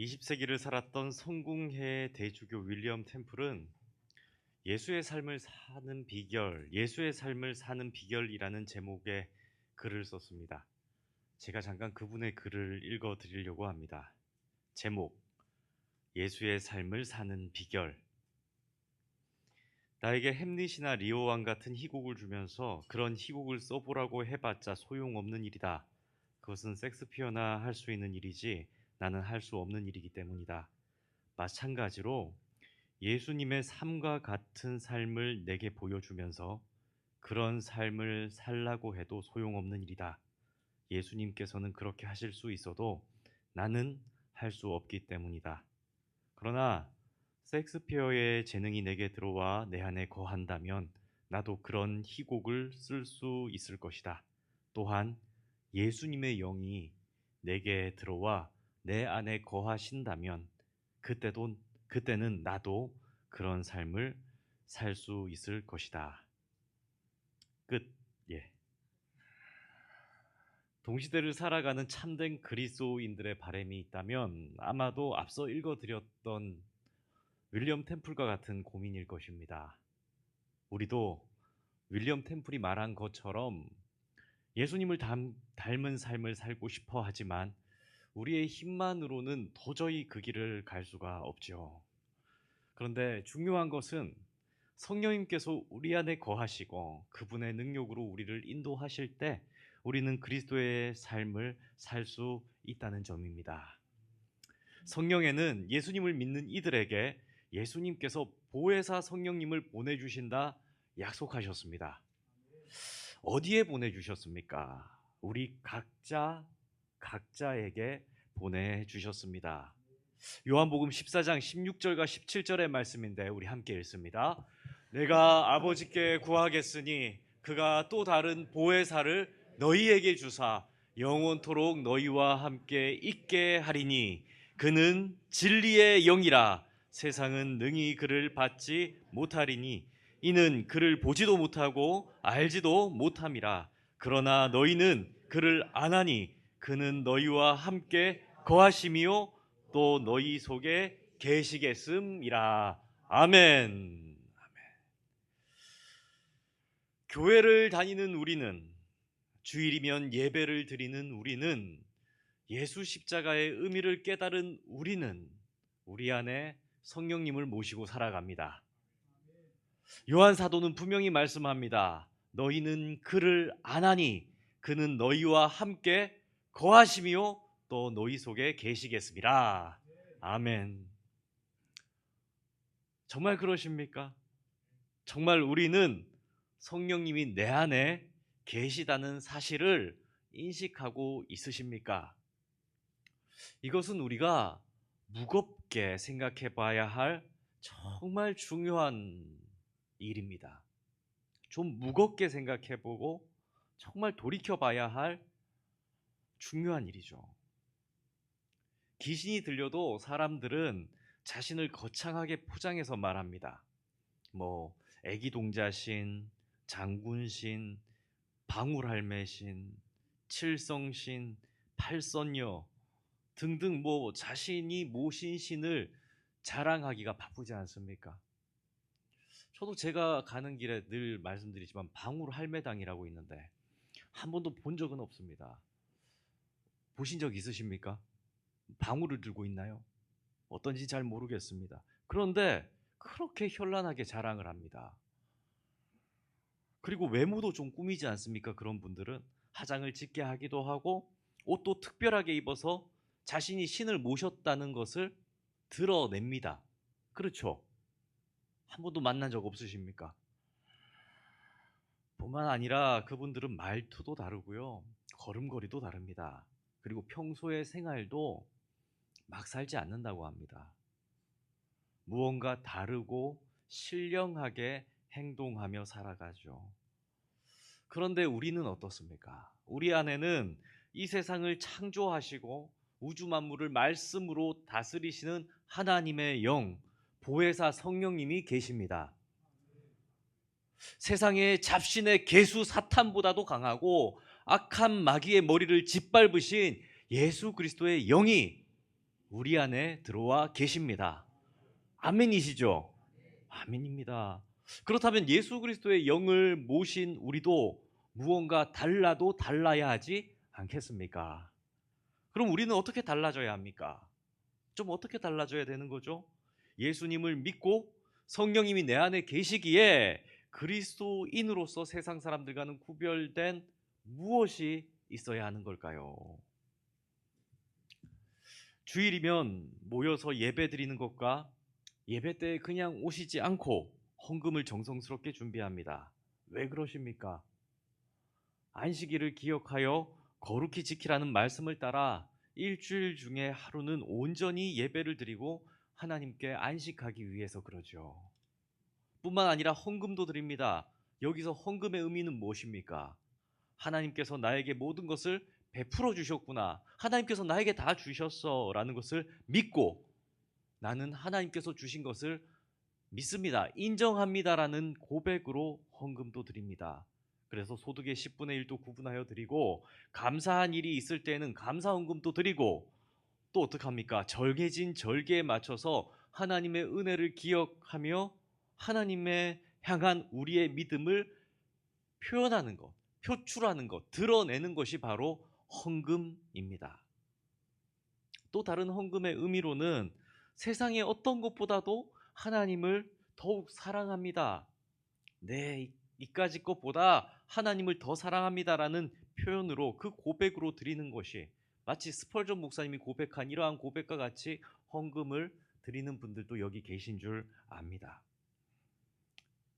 20세기를 살았던 성공회 대주교 윌리엄 템플은 예수의 삶을 사는 비결이라는 제목의 글을 썼습니다. 제가 잠깐 그분의 글을 읽어 드리려고 합니다. 제목, 예수의 삶을 사는 비결. 나에게 햄릿이나 리오왕 같은 희곡을 주면서 그런 희곡을 써보라고 해봤자 소용없는 일이다. 그것은 섹스피어나 할 수 있는 일이지 나는 할 수 없는 일이기 때문이다. 마찬가지로 예수님의 삶과 같은 삶을 내게 보여주면서 그런 삶을 살라고 해도 소용없는 일이다. 예수님께서는 그렇게 하실 수 있어도 나는 할 수 없기 때문이다. 그러나 섹스피어의 재능이 내게 들어와 내 안에 거한다면 나도 그런 희곡을 쓸 수 있을 것이다. 또한 예수님의 영이 내게 들어와 내 안에 거하신다면 그때는 나도 그런 삶을 살 수 있을 것이다. 끝. 예. 동시대를 살아가는 참된 그리스도인들의 바람이 있다면 아마도 앞서 읽어드렸던 윌리엄 템플과 같은 고민일 것입니다. 우리도 윌리엄 템플이 말한 것처럼 예수님을 닮은 삶을 살고 싶어 하지만 우리의 힘만으로는 도저히 그 길을 갈 수가 없죠. 그런데 중요한 것은 성령님께서 우리 안에 거하시고 그분의 능력으로 우리를 인도하실 때 우리는 그리스도의 삶을 살 수 있다는 점입니다. 성경에는 예수님을 믿는 이들에게 예수님께서 보혜사 성령님을 보내주신다 약속하셨습니다. 어디에 보내주셨습니까? 우리 각자에게 보내주셨습니다. 요한복음 14장 16절과 17절의 말씀인데 우리 함께 읽습니다. 내가 아버지께 구하겠으니 그가 또 다른 보혜사를 너희에게 주사 영원토록 너희와 함께 있게 하리니 그는 진리의 영이라. 세상은 능히 그를 받지 못하리니 이는 그를 보지도 못하고 알지도 못함이라. 그러나 너희는 그를 아나니 그는 너희와 함께 거하심이요 또 너희 속에 계시겠음이라. 아멘. 교회를 다니는 우리는, 주일이면 예배를 드리는 우리는, 예수 십자가의 의미를 깨달은 우리는 우리 안에 성령님을 모시고 살아갑니다. 요한 사도는 분명히 말씀합니다. 너희는 그를 아나니 그는 너희와 함께 거하심이요 또 너희 속에 계시겠습니다. 아멘. 정말 그러십니까? 정말 우리는 성령님이 내 안에 계시다는 사실을 인식하고 있으십니까? 이것은 우리가 무겁게 생각해 봐야 할 정말 중요한 일입니다. 좀 무겁게 생각해 보고 정말 돌이켜 봐야 할 중요한 일이죠. 귀신이 들려도 사람들은 자신을 거창하게 포장해서 말합니다. 애기동자신, 장군신, 방울할매신, 칠성신, 팔선녀 등등 자신이 모신 신을 자랑하기가 바쁘지 않습니까? 저도 제가 가는 길에 늘 말씀드리지만 방울할매당이라고 있는데 한 번도 본 적은 없습니다. 보신 적 있으십니까? 방울을 들고 있나요? 어떤지 잘 모르겠습니다. 그런데 그렇게 현란하게 자랑을 합니다. 그리고 외모도 좀 꾸미지 않습니까? 그런 분들은 화장을 짙게 하기도 하고 옷도 특별하게 입어서 자신이 신을 모셨다는 것을 드러냅니다. 그렇죠? 한 번도 만난 적 없으십니까? 뿐만 아니라 그분들은 말투도 다르고요. 걸음걸이도 다릅니다. 그리고 평소의 생활도 막 살지 않는다고 합니다. 무언가 다르고 신령하게 행동하며 살아가죠. 그런데 우리는 어떻습니까? 우리 안에는 이 세상을 창조하시고 우주 만물을 말씀으로 다스리시는 하나님의 영, 보혜사 성령님이 계십니다. 세상의 잡신의 개수 사탄보다도 강하고 악한 마귀의 머리를 짓밟으신 예수 그리스도의 영이 우리 안에 들어와 계십니다. 아멘이시죠? 아멘입니다. 그렇다면 예수 그리스도의 영을 모신 우리도 무언가 달라도 달라야 하지 않겠습니까? 그럼 우리는 어떻게 달라져야 합니까? 좀 어떻게 달라져야 되는 거죠? 예수님을 믿고 성령님이 내 안에 계시기에 그리스도인으로서 세상 사람들과는 구별된 무엇이 있어야 하는 걸까요? 주일이면 모여서 예배 드리는 것과 예배 때 그냥 오시지 않고 헌금을 정성스럽게 준비합니다. 왜 그러십니까? 안식일을 기억하여 거룩히 지키라는 말씀을 따라 일주일 중에 하루는 온전히 예배를 드리고 하나님께 안식하기 위해서 그러죠. 뿐만 아니라 헌금도 드립니다. 여기서 헌금의 의미는 무엇입니까? 하나님께서 나에게 모든 것을 베풀어 주셨구나. 하나님께서 나에게 다 주셨어. 라는 것을 믿고 나는 하나님께서 주신 것을 믿습니다. 인정합니다라는 고백으로 헌금도 드립니다. 그래서 소득의 10분의 1도 구분하여 드리고 감사한 일이 있을 때는 감사 헌금도 드리고 또 어떡합니까? 정해진 절기에 맞춰서 하나님의 은혜를 기억하며 하나님의 향한 우리의 믿음을 표현하는 것, 표출하는 것, 드러내는 것이 바로 헌금입니다. 또 다른 헌금의 의미로는 세상의 어떤 것보다도 하나님을 더욱 사랑합니다. 네, 이까지 것보다 하나님을 더 사랑합니다라는 표현으로 그 고백으로 드리는 것이 마치 스펄전 목사님이 고백한 이러한 고백과 같이 헌금을 드리는 분들도 여기 계신 줄 압니다.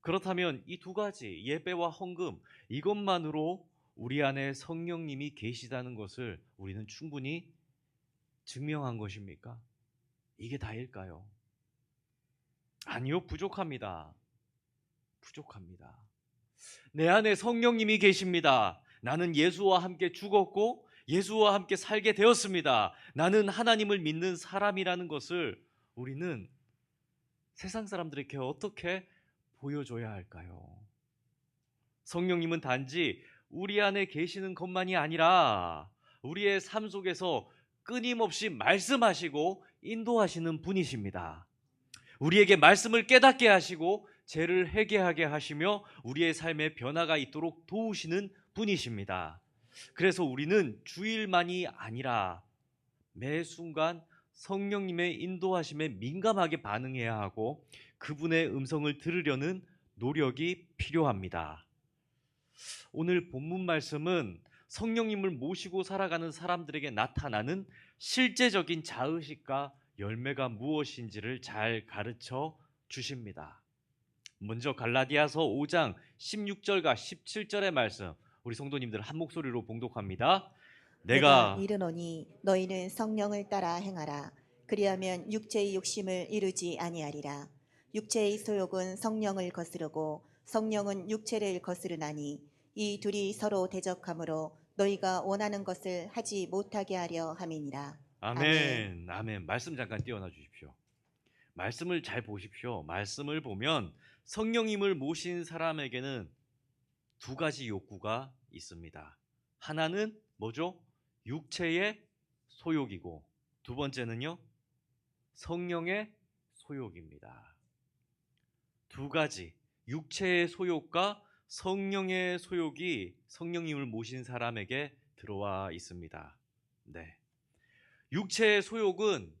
그렇다면 이 두 가지 예배와 헌금 이것만으로 우리 안에 성령님이 계시다는 것을 우리는 충분히 증명한 것입니까? 이게 다일까요? 아니요, 부족합니다. 부족합니다. 내 안에 성령님이 계십니다. 나는 예수와 함께 죽었고 예수와 함께 살게 되었습니다. 나는 하나님을 믿는 사람이라는 것을 우리는 세상 사람들에게 어떻게 보여줘야 할까요? 성령님은 단지 우리 안에 계시는 것만이 아니라 우리의 삶 속에서 끊임없이 말씀하시고 인도하시는 분이십니다. 우리에게 말씀을 깨닫게 하시고 죄를 회개하게 하시며 우리의 삶에 변화가 있도록 도우시는 분이십니다. 그래서 우리는 주일만이 아니라 매 순간 성령님의 인도하심에 민감하게 반응해야 하고 그분의 음성을 들으려는 노력이 필요합니다. 오늘 본문 말씀은 성령님을 모시고 살아가는 사람들에게 나타나는 실제적인 자의식과 열매가 무엇인지를 잘 가르쳐 주십니다. 먼저 갈라디아서 5장 16절과 17절의 말씀 우리 성도님들 한 목소리로 봉독합니다. 내가 내가 이르노니 너희는 성령을 따라 행하라. 그리하면 육체의 욕심을 이루지 아니하리라. 육체의 소욕은 성령을 거스르고 성령은 육체를 거스르나니 이 둘이 서로 대적하므로 너희가 원하는 것을 하지 못하게 하려 함이니라. 아멘. 아멘, 아멘. 말씀 잠깐 띄워놔 주십시오. 말씀을 잘 보십시오. 말씀을 보면 성령님을 모신 사람에게는 두 가지 욕구가 있습니다. 하나는 뭐죠? 육체의 소욕이고 두 번째는요, 성령의 소욕입니다. 두 가지, 육체의 소욕과 성령의 소욕이 성령님을 모신 사람에게 들어와 있습니다. 네. 육체의 소욕은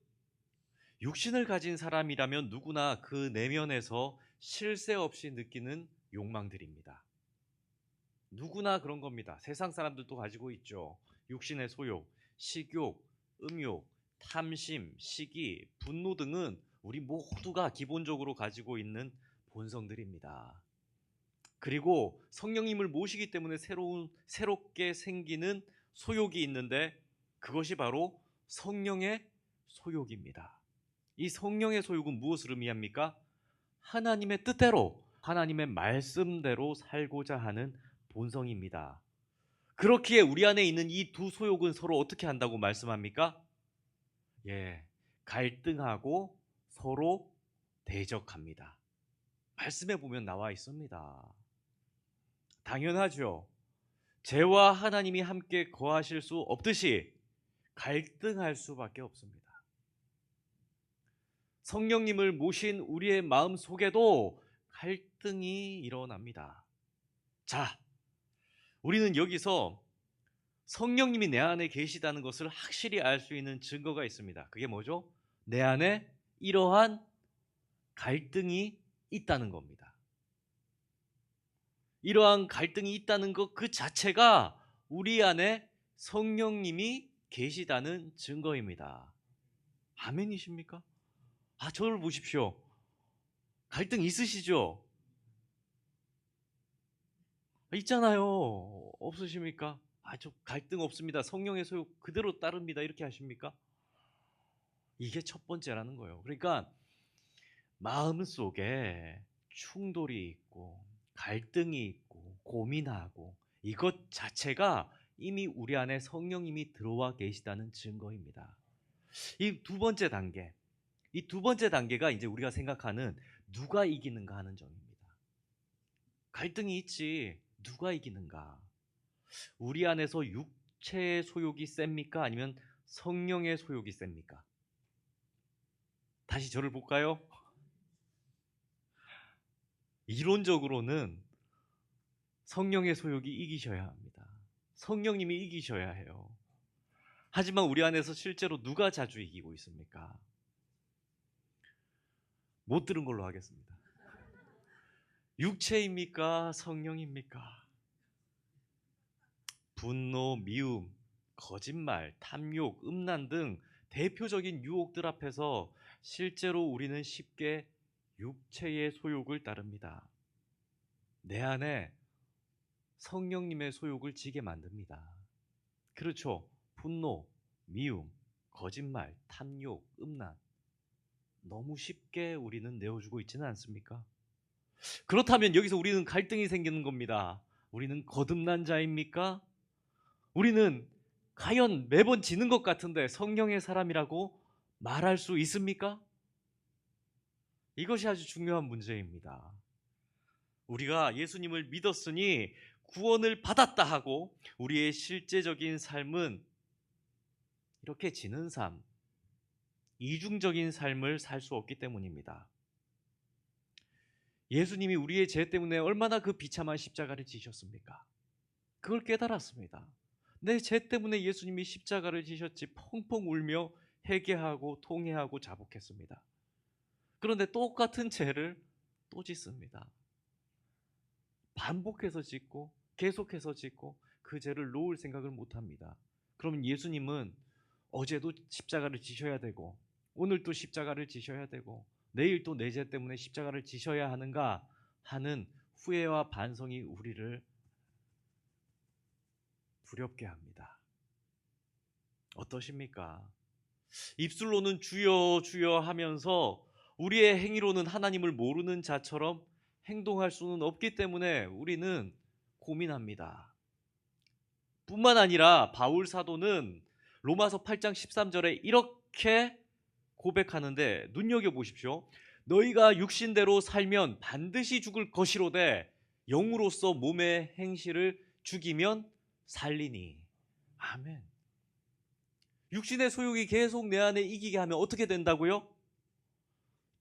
육신을 가진 사람이라면 누구나 그 내면에서 쉴 새 없이 느끼는 욕망들입니다. 누구나 그런 겁니다. 세상 사람들도 가지고 있죠. 육신의 소욕, 식욕, 음욕, 탐심, 시기, 분노 등은 우리 모두가 기본적으로 가지고 있는 본성들입니다. 그리고 성령님을 모시기 때문에 새롭게 생기는 소욕이 있는데 그것이 바로 성령의 소욕입니다. 이 성령의 소욕은 무엇을 의미합니까? 하나님의 뜻대로, 하나님의 말씀대로 살고자 하는 본성입니다. 그렇기에 우리 안에 있는 이 두 소욕은 서로 어떻게 한다고 말씀합니까? 갈등하고 서로 대적합니다. 말씀에 보면 나와 있습니다. 당연하죠. 죄와 하나님이 함께 거하실 수 없듯이 갈등할 수밖에 없습니다. 성령님을 모신 우리의 마음 속에도 갈등이 일어납니다. 자, 우리는 여기서 성령님이 내 안에 계시다는 것을 확실히 알 수 있는 증거가 있습니다. 그게 뭐죠? 내 안에 이러한 갈등이 있다는 겁니다. 이러한 갈등이 있다는 것 그 자체가 우리 안에 성령님이 계시다는 증거입니다. 아멘이십니까? 저를 보십시오. 갈등 있으시죠? 있잖아요. 없으십니까? 저 갈등 없습니다. 성령의 소욕 그대로 따릅니다. 이렇게 하십니까? 이게 첫 번째라는 거예요. 그러니까 마음속에 충돌이 있고 갈등이 있고 고민하고 이것 자체가 이미 우리 안에 성령님이 들어와 계시다는 증거입니다. 이 두 번째 단계, 이 두 번째 단계가 이제 우리가 생각하는 누가 이기는가 하는 점입니다. 갈등이 있지 누가 이기는가? 우리 안에서 육체의 소욕이 셉니까? 아니면 성령의 소욕이 셉니까? 다시 저를 볼까요? 이론적으로는 성령의 소욕이 이기셔야 합니다. 성령님이 이기셔야 해요. 하지만 우리 안에서 실제로 누가 자주 이기고 있습니까? 못 들은 걸로 하겠습니다. 육체입니까? 성령입니까? 분노, 미움, 거짓말, 탐욕, 음란 등 대표적인 유혹들 앞에서 실제로 우리는 쉽게 육체의 소욕을 따릅니다. 내 안에 성령님의 소욕을 지게 만듭니다. 그렇죠. 분노, 미움, 거짓말, 탐욕, 음란 너무 쉽게 우리는 내어주고 있지는 않습니까? 그렇다면 여기서 우리는 갈등이 생기는 겁니다. 우리는 거듭난 자입니까? 우리는 과연 매번 지는 것 같은데 성령의 사람이라고 말할 수 있습니까? 이것이 아주 중요한 문제입니다. 우리가 예수님을 믿었으니 구원을 받았다 하고 우리의 실제적인 삶은 이렇게 지는 삶, 이중적인 삶을 살 수 없기 때문입니다. 예수님이 우리의 죄 때문에 얼마나 그 비참한 십자가를 지셨습니까? 그걸 깨달았습니다. 내 죄 때문에 예수님이 십자가를 지셨지 펑펑 울며 회개하고 통회하고 자복했습니다. 그런데 똑같은 죄를 또 짓습니다. 반복해서 짓고 계속해서 짓고 그 죄를 놓을 생각을 못합니다. 그러면 예수님은 어제도 십자가를 지셔야 되고 오늘 또 십자가를 지셔야 되고 내일 또 내 죄 때문에 십자가를 지셔야 하는가 하는 후회와 반성이 우리를 두렵게 합니다. 어떠십니까? 입술로는 주여 주여 하면서 우리의 행위로는 하나님을 모르는 자처럼 행동할 수는 없기 때문에 우리는 고민합니다. 뿐만 아니라 바울 사도는 로마서 8장 13절에 이렇게 고백하는데 눈여겨보십시오. 너희가 육신대로 살면 반드시 죽을 것이로되 영으로서 몸의 행실을 죽이면 살리니. 아멘. 육신의 소욕이 계속 내 안에 이기게 하면 어떻게 된다고요?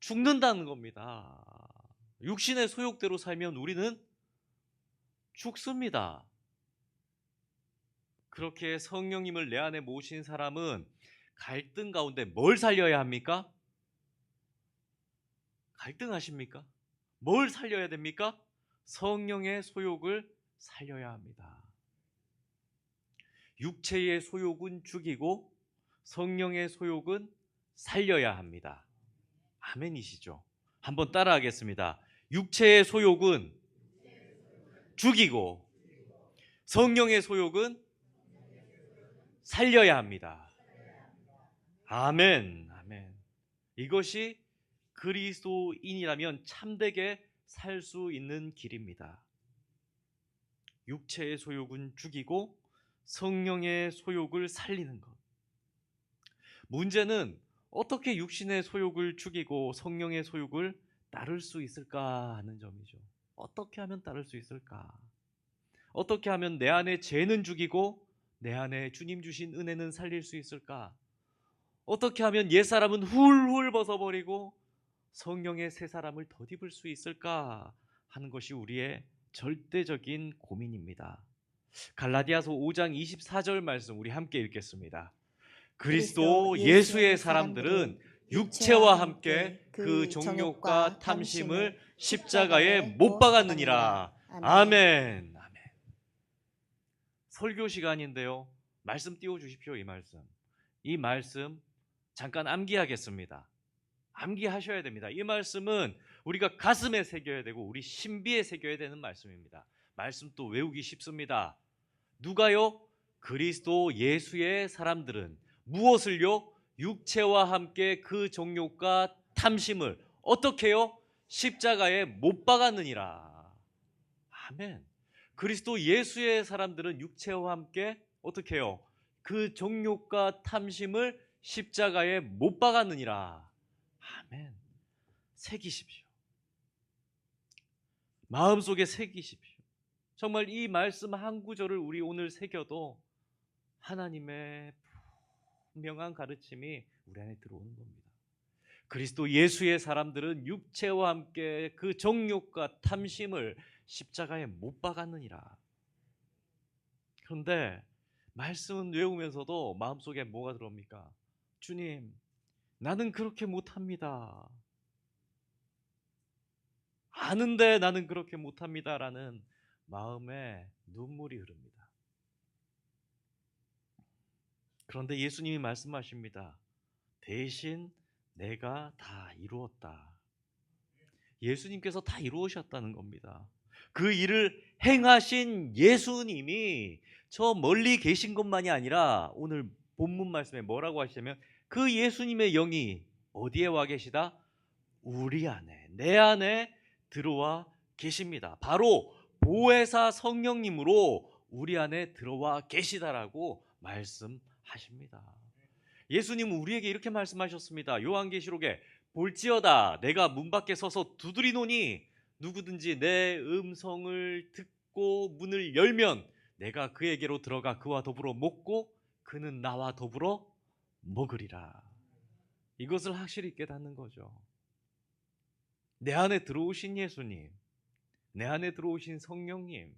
죽는다는 겁니다. 육신의 소욕대로 살면 우리는 죽습니다. 그렇게 성령님을 내 안에 모신 사람은 갈등 가운데 뭘 살려야 합니까? 갈등하십니까? 뭘 살려야 됩니까? 성령의 소욕을 살려야 합니다. 육체의 소욕은 죽이고 성령의 소욕은 살려야 합니다. 아멘이시죠? 한번 따라하겠습니다. 육체의 소욕은 죽이고 성령의 소욕은 살려야 합니다. 아멘, 아멘. 이것이 그리스도인이라면 참되게 살 수 있는 길입니다. 육체의 소욕은 죽이고 성령의 소욕을 살리는 것. 문제는 어떻게 육신의 소욕을 죽이고 성령의 소욕을 따를 수 있을까 하는 점이죠. 어떻게 하면 따를 수 있을까? 어떻게 하면 내 안에 죄는 죽이고 내 안에 주님 주신 은혜는 살릴 수 있을까? 어떻게 하면 옛사람은 훌훌 벗어버리고 성령의 새 사람을 덧입을 수 있을까 하는 것이 우리의 절대적인 고민입니다. 갈라디아서 5장 24절 말씀 우리 함께 읽겠습니다. 그리스도 예수의 사람들은 육체와 함께 그 정욕과 탐심을 십자가에 못 박았느니라. 아멘. 아멘. 설교 시간인데요. 말씀 띄워 주십시오. 이 말씀 잠깐 암기하겠습니다. 암기하셔야 됩니다. 이 말씀은 우리가 가슴에 새겨야 되고 우리 신비에 새겨야 되는 말씀입니다. 말씀 또 외우기 쉽습니다. 누가요? 그리스도 예수의 사람들은 무엇을요? 육체와 함께 그 정욕과 탐심을 어떻게요? 십자가에 못 박았느니라. 아멘. 그리스도 예수의 사람들은 육체와 함께 어떻게 해요? 그 정욕과 탐심을 십자가에 못 박았느니라. 아멘. 새기십시오. 마음속에 새기십시오. 정말 이 말씀 한 구절을 우리 오늘 새겨도 하나님의 분명한 가르침이 우리 안에 들어오는 겁니다. 그리스도 예수의 사람들은 육체와 함께 그 정욕과 탐심을 십자가에 못 박았느니라. 그런데 말씀은 외우면서도 마음속에 뭐가 들어옵니까? 주님, 나는 그렇게 못합니다. 아는데 나는 그렇게 못합니다라는 마음에 눈물이 흐릅니다. 그런데 예수님이 말씀하십니다. 대신 내가 다 이루었다. 예수님께서 다 이루으셨다는 겁니다. 그 일을 행하신 예수님이 저 멀리 계신 것만이 아니라 오늘 본문 말씀에 뭐라고 하시냐면 그 예수님의 영이 어디에 와 계시다? 우리 안에, 내 안에 들어와 계십니다. 바로 보혜사 성령님으로 우리 안에 들어와 계시다라고 말씀하십니다. 예수님은 우리에게 이렇게 말씀하셨습니다. 요한계시록에 볼지어다 내가 문 밖에 서서 두드리노니 누구든지 내 음성을 듣고 문을 열면 내가 그에게로 들어가 그와 더불어 먹고 그는 나와 더불어 먹으리라. 이것을 확실히 깨닫는 거죠. 내 안에 들어오신 예수님, 내 안에 들어오신 성령님,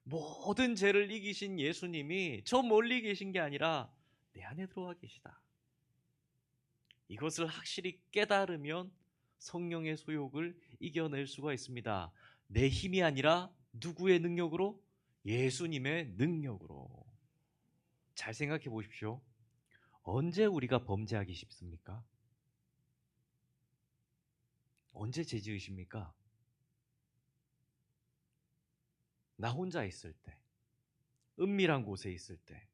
모든 죄를 이기신 예수님이 저 멀리 계신 게 아니라 내 안에 들어와 계시다. 이것을 확실히 깨달으면 성령의 소욕을 이겨낼 수가 있습니다. 내 힘이 아니라 누구의 능력으로? 예수님의 능력으로. 잘 생각해 보십시오. 언제 우리가 범죄하기 쉽습니까? 언제 죄 지으십니까? 나 혼자 있을 때, 은밀한 곳에 있을 때,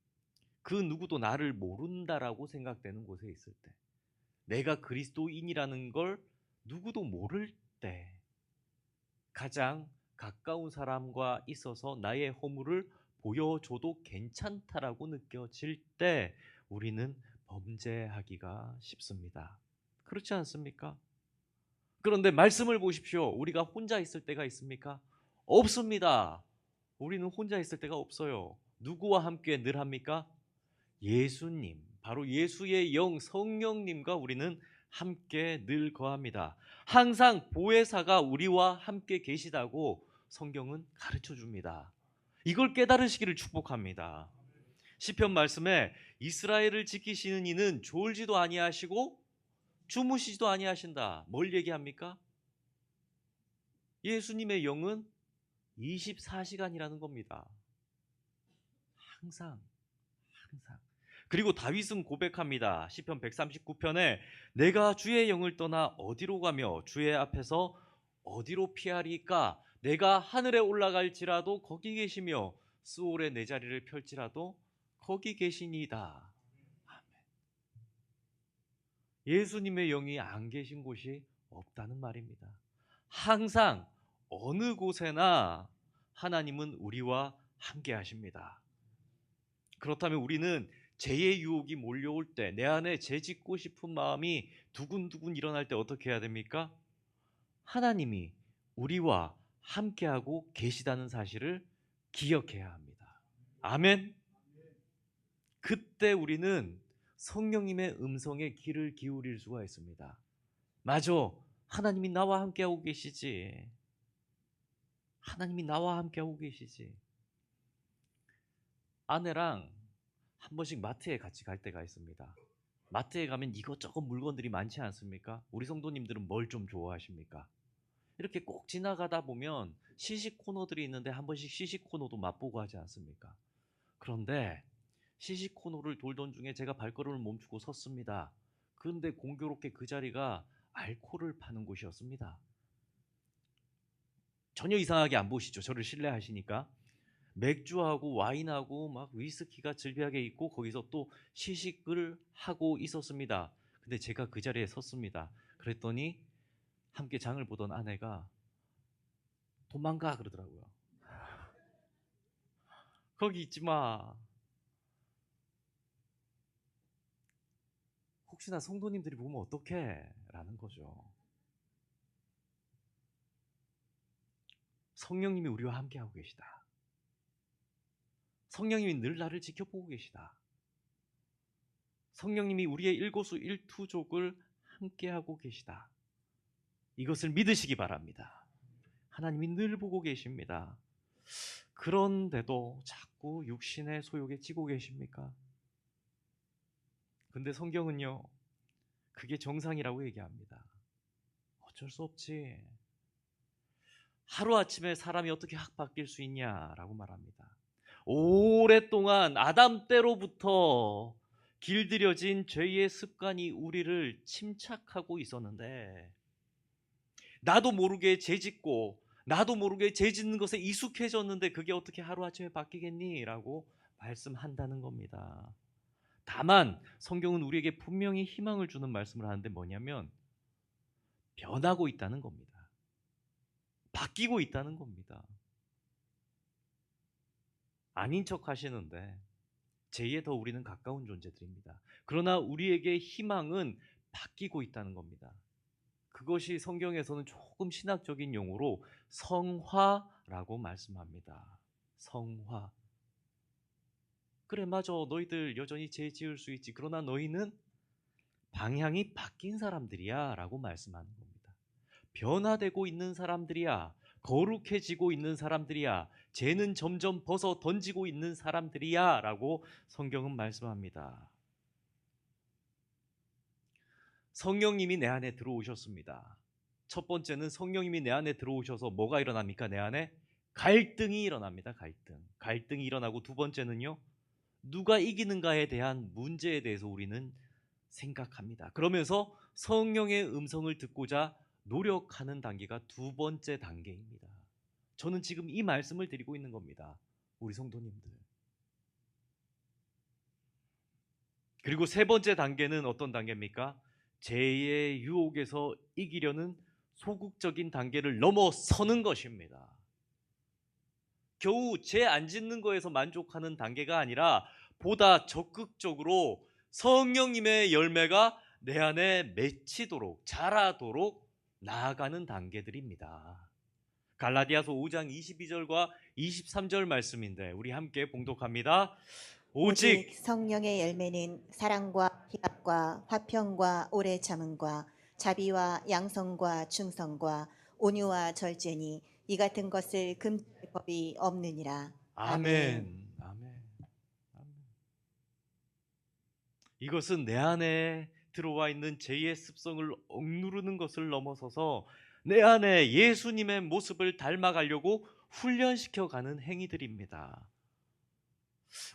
그 누구도 나를 모른다라고 생각되는 곳에 있을 때, 내가 그리스도인이라는 걸 누구도 모를 때, 가장 가까운 사람과 있어서 나의 허물을 보여줘도 괜찮다라고 느껴질 때 우리는 범죄하기가 쉽습니다. 그렇지 않습니까? 그런데 말씀을 보십시오. 우리가 혼자 있을 때가 있습니까? 없습니다. 우리는 혼자 있을 때가 없어요. 누구와 함께 늘 합니까? 예수님, 바로 예수의 영 성령님과 우리는 함께 늘 거합니다. 항상 보혜사가 우리와 함께 계시다고 성경은 가르쳐 줍니다. 이걸 깨달으시기를 축복합니다. 시편 말씀에 이스라엘을 지키시는 이는 졸지도 아니하시고 주무시지도 아니하신다. 뭘 얘기합니까? 예수님의 영은 24시간이라는 겁니다. 항상. 그리고 다윗은 고백합니다. 시편 139편에 내가 주의 영을 떠나 어디로 가며 주의 앞에서 어디로 피하리까? 내가 하늘에 올라갈지라도 거기 계시며 스올에 내 자리를 펼지라도 거기 계시니이다. 아멘. 예수님의 영이 안 계신 곳이 없다는 말입니다. 항상 어느 곳에나 하나님은 우리와 함께 하십니다. 그렇다면 우리는 죄의 유혹이 몰려올 때, 내 안에 죄 짓고 싶은 마음이 두근두근 일어날 때 어떻게 해야 됩니까? 하나님이 우리와 함께하고 계시다는 사실을 기억해야 합니다. 아멘. 그때 우리는 성령님의 음성에 귀를 기울일 수가 있습니다. 맞아. 하나님이 나와 함께하고 계시지. 하나님이 나와 함께하고 계시지. 아내랑 한 번씩 마트에 같이 갈 때가 있습니다. 마트에 가면 이것저것 물건들이 많지 않습니까? 우리 성도님들은 뭘 좀 좋아하십니까? 이렇게 꼭 지나가다 보면 시식 코너들이 있는데 한 번씩 시식 코너도 맛보고 하지 않습니까? 그런데 시식 코너를 돌던 중에 제가 발걸음을 멈추고 섰습니다. 그런데 공교롭게 그 자리가 알코올을 파는 곳이었습니다. 전혀 이상하게 안 보시죠? 저를 신뢰하시니까. 맥주하고 와인하고 막 위스키가 즐비하게 있고 거기서 또 시식을 하고 있었습니다. 근데 제가 그 자리에 섰습니다. 그랬더니 함께 장을 보던 아내가 도망가 그러더라고요. 거기 있지 마. 혹시나 성도님들이 보면 어떡해? 라는 거죠. 성령님이 우리와 함께하고 계시다. 성령님이 늘 나를 지켜보고 계시다. 성령님이 우리의 일거수일투족을 함께하고 계시다. 이것을 믿으시기 바랍니다. 하나님이 늘 보고 계십니다. 그런데도 자꾸 육신의 소욕에 찌고 계십니까? 근데 성경은요, 그게 정상이라고 얘기합니다. 어쩔 수 없지. 하루아침에 사람이 어떻게 확 바뀔 수 있냐라고 말합니다. 오랫동안 아담 때로부터 길들여진 죄의 습관이 우리를 침착하고 있었는데 나도 모르게 죄짓고 나도 모르게 죄짓는 것에 익숙해졌는데 그게 어떻게 하루아침에 바뀌겠니? 라고 말씀한다는 겁니다. 다만 성경은 우리에게 분명히 희망을 주는 말씀을 하는데 뭐냐면 변하고 있다는 겁니다. 바뀌고 있다는 겁니다. 아닌 척 하시는데 죄에 더 우리는 가까운 존재들입니다. 그러나 우리에게 희망은 바뀌고 있다는 겁니다. 그것이 성경에서는 조금 신학적인 용어로 성화라고 말씀합니다. 성화. 그래 맞아. 너희들 여전히 죄 지을 수 있지. 그러나 너희는 방향이 바뀐 사람들이야 라고 말씀하는 겁니다. 변화되고 있는 사람들이야. 거룩해지고 있는 사람들이야. 죄는 점점 벗어 던지고 있는 사람들이야 라고 성경은 말씀합니다. 성령님이 내 안에 들어오셨습니다. 첫 번째는 성령님이 내 안에 들어오셔서 뭐가 일어납니까? 내 안에 갈등이 일어납니다. 갈등이 일어나고 두 번째는요. 누가 이기는가에 대한 문제에 대해서 우리는 생각합니다. 그러면서 성령의 음성을 듣고자 노력하는 단계가 두 번째 단계입니다. 저는 지금 이 말씀을 드리고 있는 겁니다. 우리 성도님들. 그리고 세 번째 단계는 어떤 단계입니까? 죄의 유혹에서 이기려는 소극적인 단계를 넘어서는 것입니다. 겨우 죄 안 짓는 거에서 만족하는 단계가 아니라 보다 적극적으로 성령님의 열매가 내 안에 맺히도록 자라도록 나아가는 단계들입니다. 갈라디아서 5장 22절과 23절 말씀인데 우리 함께 봉독합니다. 오직 성령의 열매는 사랑과 희락과 화평과 오래 참음과 자비와 양성과 충성과 온유와 절제니 이 같은 것을 금지할 법이 없느니라. 아멘. 아멘. 아멘. 이것은 내 안에 들어와 있는 죄의 습성을 억누르는 것을 넘어서서 내 안에 예수님의 모습을 닮아가려고 훈련시켜가는 행위들입니다.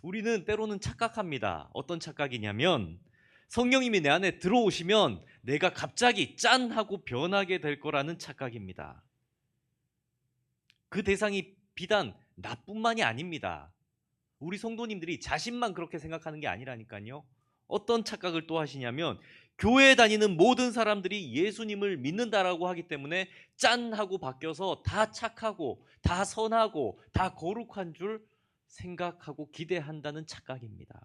우리는 때로는 착각합니다. 어떤 착각이냐면 성령님이 내 안에 들어오시면 내가 갑자기 짠 하고 변하게 될 거라는 착각입니다. 그 대상이 비단 나뿐만이 아닙니다. 우리 성도님들이 자신만 그렇게 생각하는 게 아니라니까요. 어떤 착각을 또 하시냐면 교회에 다니는 모든 사람들이 예수님을 믿는다라고 하기 때문에 짠 하고 바뀌어서 다 착하고 다 선하고 다 거룩한 줄 생각하고 기대한다는 착각입니다.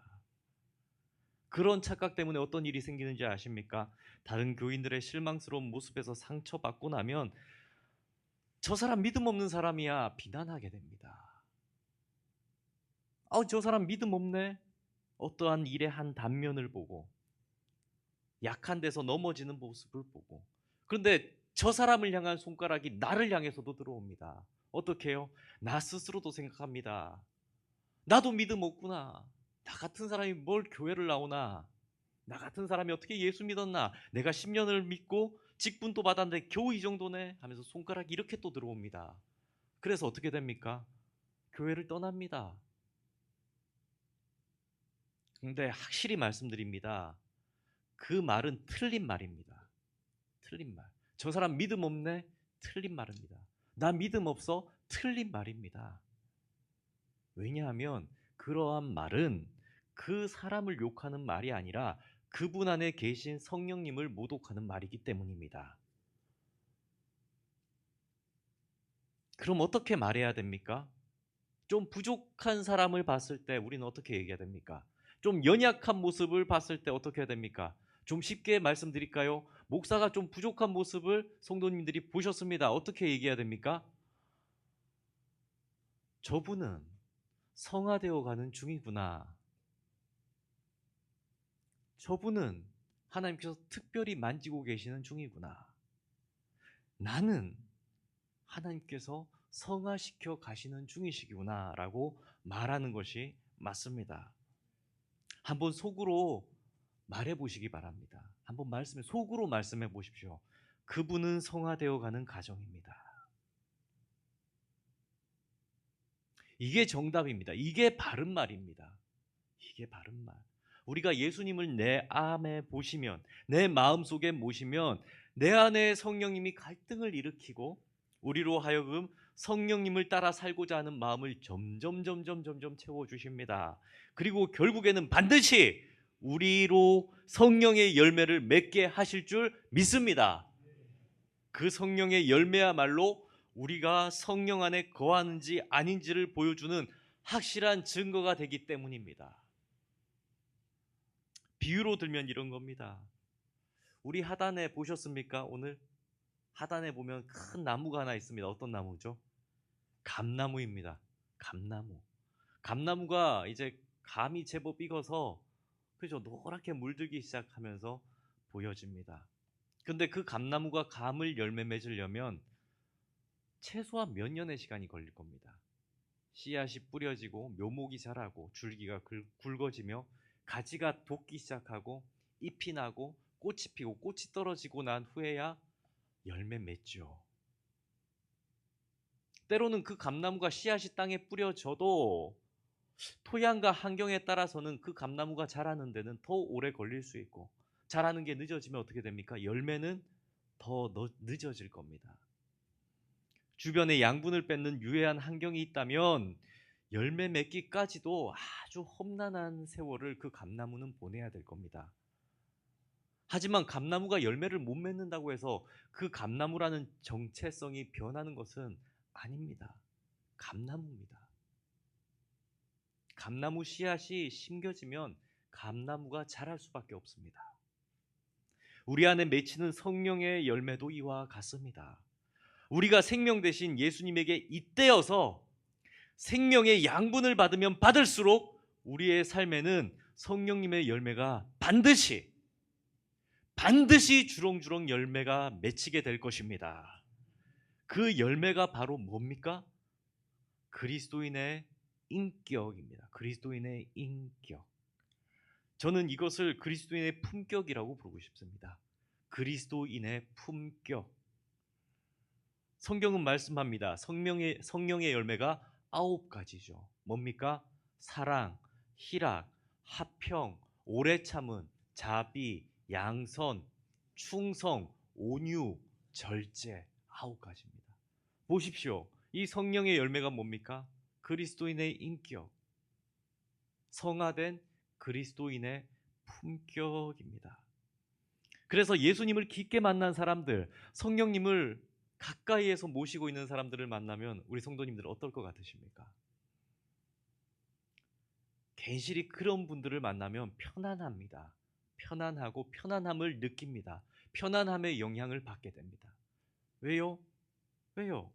그런 착각 때문에 어떤 일이 생기는지 아십니까? 다른 교인들의 실망스러운 모습에서 상처받고 나면 저 사람 믿음 없는 사람이야 비난하게 됩니다. 저 사람 믿음 없네. 어떠한 일의 한 단면을 보고 약한 데서 넘어지는 모습을 보고, 그런데 저 사람을 향한 손가락이 나를 향해서도 들어옵니다. 어떻게 해요? 나 스스로도 생각합니다. 나도 믿음 없구나. 나 같은 사람이 뭘 교회를 나오나? 나 같은 사람이 어떻게 예수 믿었나? 내가 10년을 믿고 직분도 받았는데 겨우 이 정도네? 하면서 손가락이 이렇게 또 들어옵니다. 그래서 어떻게 됩니까? 교회를 떠납니다. 근데 확실히 말씀드립니다. 그 말은 틀린 말입니다. 틀린 말. 저 사람 믿음 없네? 틀린 말입니다. 나 믿음 없어? 틀린 말입니다. 왜냐하면 그러한 말은 그 사람을 욕하는 말이 아니라 그분 안에 계신 성령님을 모독하는 말이기 때문입니다. 그럼 어떻게 말해야 됩니까? 좀 부족한 사람을 봤을 때 우리는 어떻게 얘기해야 됩니까? 좀 연약한 모습을 봤을 때 어떻게 해야 됩니까? 좀 쉽게 말씀드릴까요? 목사가 좀 부족한 모습을 성도님들이 보셨습니다. 어떻게 얘기해야 됩니까? 저분은 성화되어 가는 중이구나. 저분은 하나님께서 특별히 만지고 계시는 중이구나. 나는 하나님께서 성화시켜 가시는 중이시구나 라고 말하는 것이 맞습니다. 한번 속으로 말해 보시기 바랍니다. 한번 속으로 말씀해 보십시오. 그분은 성화되어 가는 가정입니다. 이게 정답입니다. 이게 바른 말입니다. 이게 바른 말. 우리가 예수님을 내 안에 보시면, 내 마음속에 모시면 내 안에 성령님이 갈등을 일으키고 우리로 하여금 성령님을 따라 살고자 하는 마음을 점점 채워 주십니다. 그리고 결국에는 반드시 우리로 성령의 열매를 맺게 하실 줄 믿습니다. 그 성령의 열매야말로 우리가 성령 안에 거하는지 아닌지를 보여주는 확실한 증거가 되기 때문입니다. 비유로 들면 이런 겁니다. 우리 하단에 보셨습니까? 오늘 하단에 보면 큰 나무가 하나 있습니다. 어떤 나무죠? 감나무입니다. 감나무. 감나무가 이제 감이 제법 익어서 그죠? 노랗게 물들기 시작하면서 보여집니다. 근데 그 감나무가 감을 열매 맺으려면 최소한 몇 년의 시간이 걸릴 겁니다. 씨앗이 뿌려지고 묘목이 자라고 줄기가 굵어지며 가지가 돋기 시작하고 잎이 나고 꽃이 피고 꽃이 떨어지고 난 후에야 열매 맺죠. 때로는 그 감나무가 씨앗이 땅에 뿌려져도 토양과 환경에 따라서는 그 감나무가 자라는 데는 더 오래 걸릴 수 있고, 자라는 게 늦어지면 어떻게 됩니까? 열매는 더 늦어질 겁니다. 주변에 양분을 뺏는 유해한 환경이 있다면 열매 맺기까지도 아주 험난한 세월을 그 감나무는 보내야 될 겁니다. 하지만 감나무가 열매를 못 맺는다고 해서 그 감나무라는 정체성이 변하는 것은 아닙니다. 감나무입니다. 감나무 씨앗이 심겨지면 감나무가 자랄 수밖에 없습니다. 우리 안에 맺히는 성령의 열매도 이와 같습니다. 우리가 생명 대신 예수님에게 잇대어서 생명의 양분을 받으면 받을수록 우리의 삶에는 성령님의 열매가 반드시 주렁주렁 열매가 맺히게 될 것입니다. 그 열매가 바로 뭡니까? 그리스도인의 인격입니다. 그리스도인의 인격. 저는 이것을 그리스도인의 품격이라고 부르고 싶습니다. 그리스도인의 품격. 성경은 말씀합니다. 성령의 열매가 9가지죠. 뭡니까? 사랑, 희락, 화평, 오래 참음, 자비, 양선, 충성, 온유, 절제. 9가지입니다. 보십시오. 이 성령의 열매가 뭡니까? 그리스도인의 인격, 성화된 그리스도인의 품격입니다. 그래서 예수님을 깊게 만난 사람들, 성령님을 가까이에서 모시고 있는 사람들을 만나면 우리 성도님들 어떨 것 같으십니까? 괜시리 그런 분들을 만나면 편안합니다. 편안하고 편안함을 느낍니다. 편안함의 영향을 받게 됩니다. 왜요? 왜요?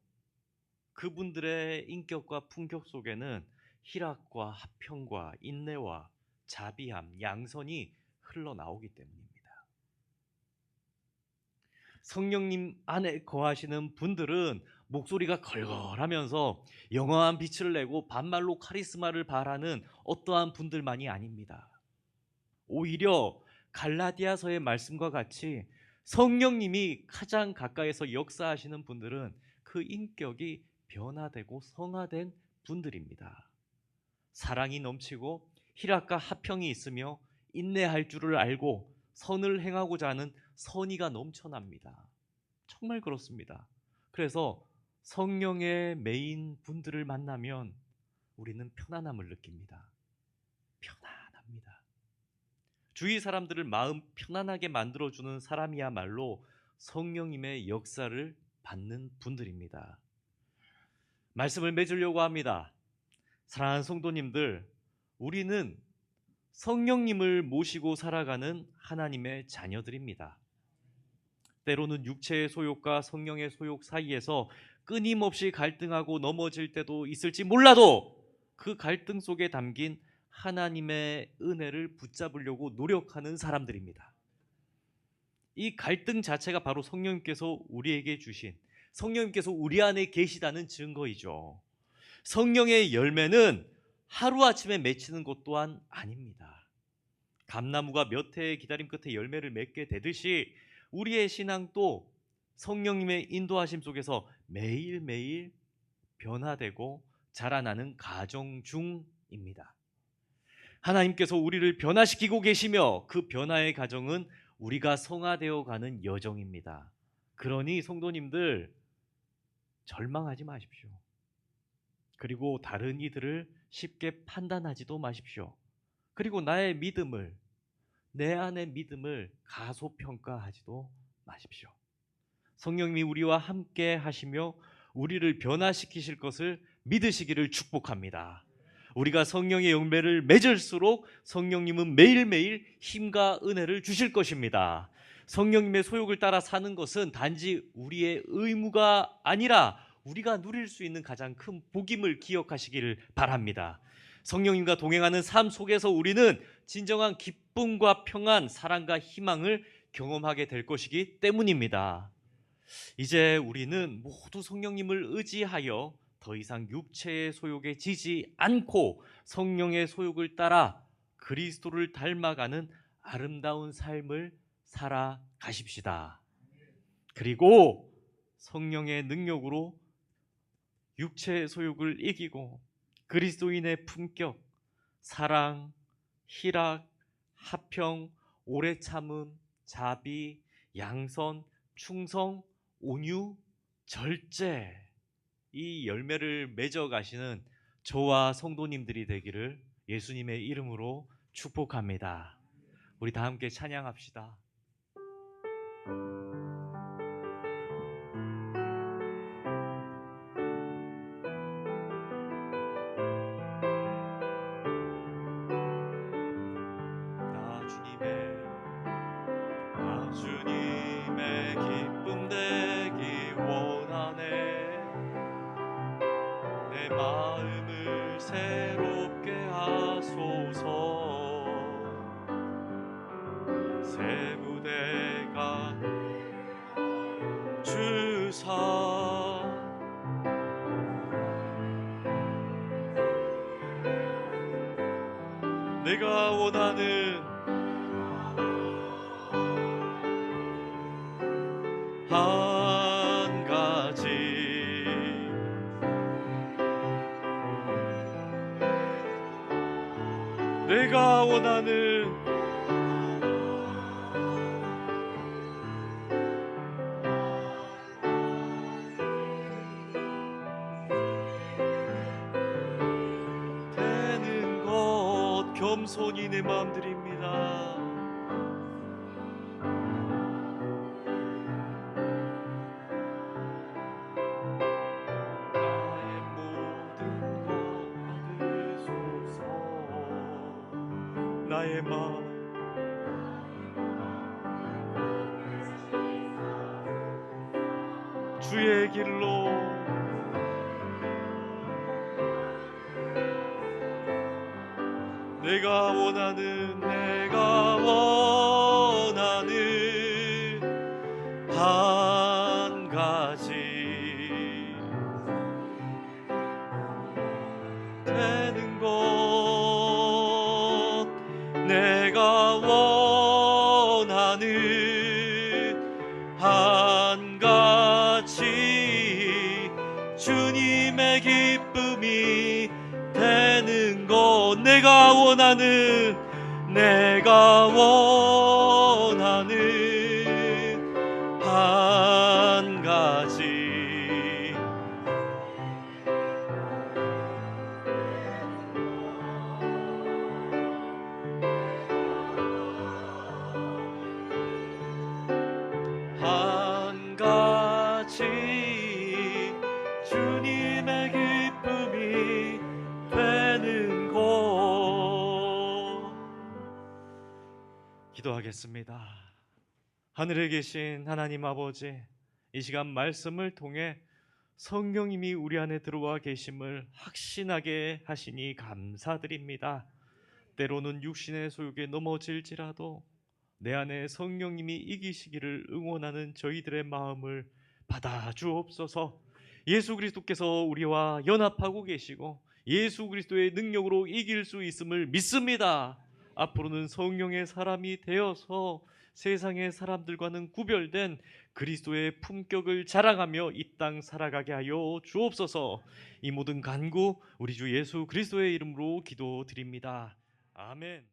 그분들의 인격과 품격 속에는 희락과 화평과 인내와 자비함, 양선이 흘러나오기 때문입니다. 성령님 안에 거하시는 분들은 목소리가 걸걸하면서 영원한 빛을 내고 반말로 카리스마를 발하는 어떠한 분들만이 아닙니다. 오히려 갈라디아서의 말씀과 같이 성령님이 가장 가까이서 역사하시는 분들은 그 인격이 변화되고 성화된 분들입니다. 사랑이 넘치고 희락과 화평이 있으며 인내할 줄을 알고 선을 행하고자 하는 선의가 넘쳐납니다. 정말 그렇습니다. 그래서 성령의 메인 분들을 만나면 우리는 편안함을 느낍니다. 편안합니다. 주위 사람들을 마음 편안하게 만들어주는 사람이야말로 성령님의 역사를 받는 분들입니다. 말씀을 맺으려고 합니다. 사랑하는 성도님들, 우리는 성령님을 모시고 살아가는 하나님의 자녀들입니다. 때로는 육체의 소욕과 성령의 소욕 사이에서 끊임없이 갈등하고 넘어질 때도 있을지 몰라도 그 갈등 속에 담긴 하나님의 은혜를 붙잡으려고 노력하는 사람들입니다. 이 갈등 자체가 바로 성령님께서 우리에게 주신, 성령님께서 우리 안에 계시다는 증거이죠. 성령의 열매는 하루아침에 맺히는 것 또한 아닙니다. 감나무가 몇 해의 기다림 끝에 열매를 맺게 되듯이 우리의 신앙도 성령님의 인도하심 속에서 매일매일 변화되고 자라나는 과정 중입니다. 하나님께서 우리를 변화시키고 계시며 그 변화의 과정은 우리가 성화되어 가는 여정입니다. 그러니 성도님들, 절망하지 마십시오. 그리고 다른 이들을 쉽게 판단하지도 마십시오. 그리고 나의 믿음을, 내 안의 믿음을 가소평가하지도 마십시오. 성령님이 우리와 함께 하시며 우리를 변화시키실 것을 믿으시기를 축복합니다. 우리가 성령의 열매를 맺을수록 성령님은 매일매일 힘과 은혜를 주실 것입니다. 성령님의 소욕을 따라 사는 것은 단지 우리의 의무가 아니라 우리가 누릴 수 있는 가장 큰 복임을 기억하시기를 바랍니다. 성령님과 동행하는 삶 속에서 우리는 진정한 기쁨과 평안, 사랑과 희망을 경험하게 될 것이기 때문입니다. 이제 우리는 모두 성령님을 의지하여 더 이상 육체의 소욕에 지지 않고 성령의 소욕을 따라 그리스도를 닮아가는 아름다운 삶을 살아가십시다. 그리고 성령의 능력으로 육체의 소욕을 이기고 그리스도인의 품격, 사랑, 희락, 화평, 오래 참음, 자비, 양선, 충성, 온유, 절제, 이 열매를 맺어 가시는 저와 성도님들이 되기를 예수님의 이름으로 축복합니다. 우리 다 함께 찬양합시다. 나 주님의 기쁨 되기 원하네. 내 마음을 새롭게 하소서. 새 무대가 주사 내가 원하는 한 가지 내가 원하는 되는 것 겸손히 내 마음 드립니다. 나의 마음 주의 길로 내가 원하는 한 가지 되는 것, 내가 원하는 한 가지 주님의 기쁨이 되는 것, 내가 원하는 한 가지 한 가지 주님의 기쁨이 되는 것. 기도하겠습니다. 하늘에 계신 하나님 아버지, 이 시간 말씀을 통해 성령님이 우리 안에 들어와 계심을 확신하게 하시니 감사드립니다. 때로는 육신의 소욕에 넘어질지라도 내 안에 성령님이 이기시기를 응원하는 저희들의 마음을 받아 주옵소서. 예수 그리스도께서 우리와 연합하고 계시고 예수 그리스도의 능력으로 이길 수 있음을 믿습니다. 앞으로는 성령의 사람이 되어서 세상의 사람들과는 구별된 그리스도의 품격을 자랑하며 이 땅 살아가게 하여 주옵소서. 이 모든 간구 우리 주 예수 그리스도의 이름으로 기도드립니다. 아멘.